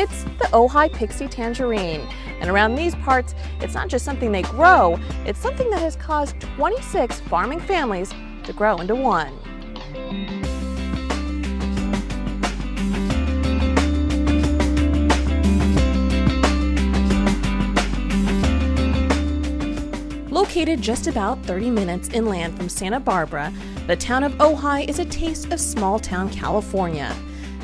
It's the Ojai Pixie tangerine. And around these parts, it's not just something they grow, it's something that has caused 26 farming families to grow into one. Located just about 30 minutes inland from Santa Barbara, the town of Ojai is a taste of small-town California.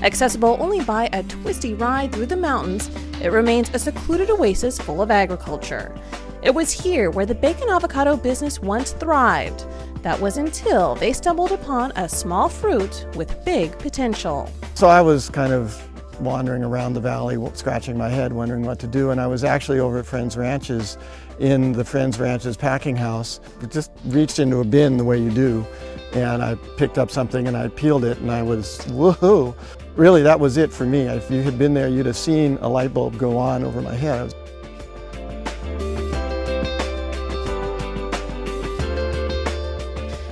Accessible only by a twisty ride through the mountains, it remains a secluded oasis full of agriculture. It was here where the bacon avocado business once thrived. That was until they stumbled upon a small fruit with big potential. So I was kind of wandering around the valley, scratching my head, wondering what to do, and I was actually over at Friends Ranches in the Friends Ranches packing house. I just reached into a bin the way you do, and I picked up something and I peeled it and I was, woohoo! Really, that was it for me. If you had been there, you'd have seen a light bulb go on over my head.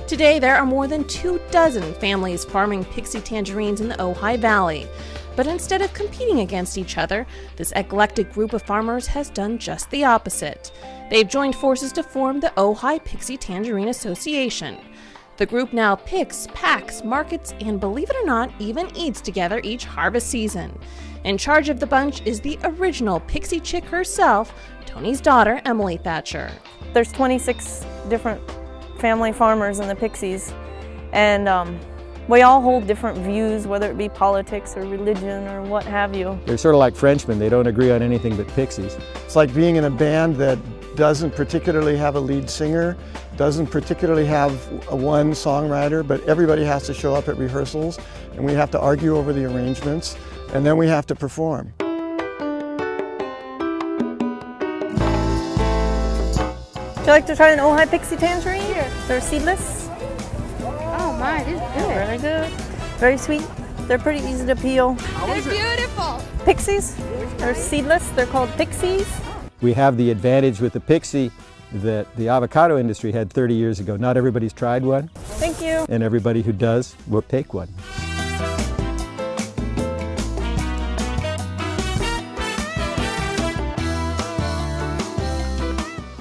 Today, there are more than 24 families farming Pixie tangerines in the Ojai Valley. But instead of competing against each other, this eclectic group of farmers has done just the opposite. They've joined forces to form the Ojai Pixie Tangerine Association. The group now picks, packs, markets, and believe it or not, even eats together each harvest season. In charge of the bunch is the original Pixie chick herself, Tony's daughter, Emily Thatcher. There's 26 different family farmers in the Pixies, and we all hold different views, whether it be politics or religion or what have you. They're sort of like Frenchmen. They don't agree on anything but pixies. It's like being in a band that doesn't particularly have a lead singer, doesn't particularly have one songwriter, but everybody has to show up at rehearsals, and we have to argue over the arrangements, and then we have to perform. Would you like to try an Ojai Pixie tangerine? Here. They're seedless. Oh my, this is good. Very good. Very sweet. They're pretty easy to peel. They're beautiful. Pixies. They're seedless. They're called pixies. We have the advantage with the Pixie that the avocado industry had 30 years ago. Not everybody's tried one. Thank you. And everybody who does will take one.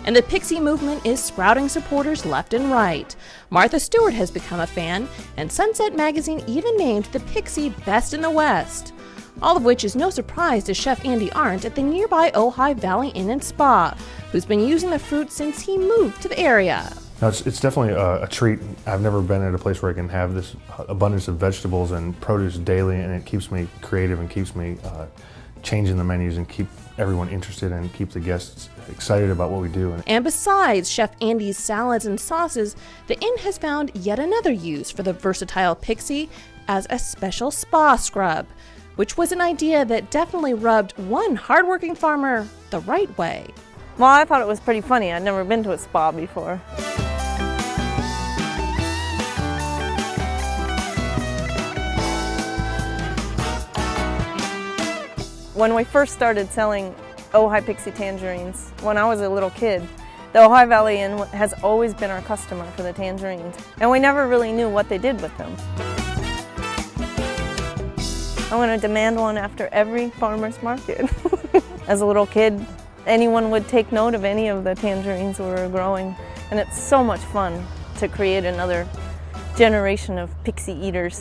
And the Pixie movement is sprouting supporters left and right. Martha Stewart has become a fan, and Sunset Magazine even named the Pixie Best in the West. All of which is no surprise to Chef Andy Arndt at the nearby Ojai Valley Inn and Spa, who's been using the fruit since he moved to the area. No, it's definitely a treat. I've never been at a place where I can have this abundance of vegetables and produce daily, and it keeps me creative and keeps me changing the menus and keep everyone interested and keep the guests excited about what we do. And besides Chef Andy's salads and sauces, the inn has found yet another use for the versatile Pixie as a special spa scrub, which was an idea that definitely rubbed one hardworking farmer the right way. Well, I thought it was pretty funny. I'd never been to a spa before. When we first started selling Ojai Pixie tangerines, when I was a little kid, the Ojai Valley Inn has always been our customer for the tangerines, and we never really knew what they did with them. I'm going to demand one after every farmer's market. As a little kid, anyone would take note of any of the tangerines we were growing, and it's so much fun to create another generation of Pixie eaters.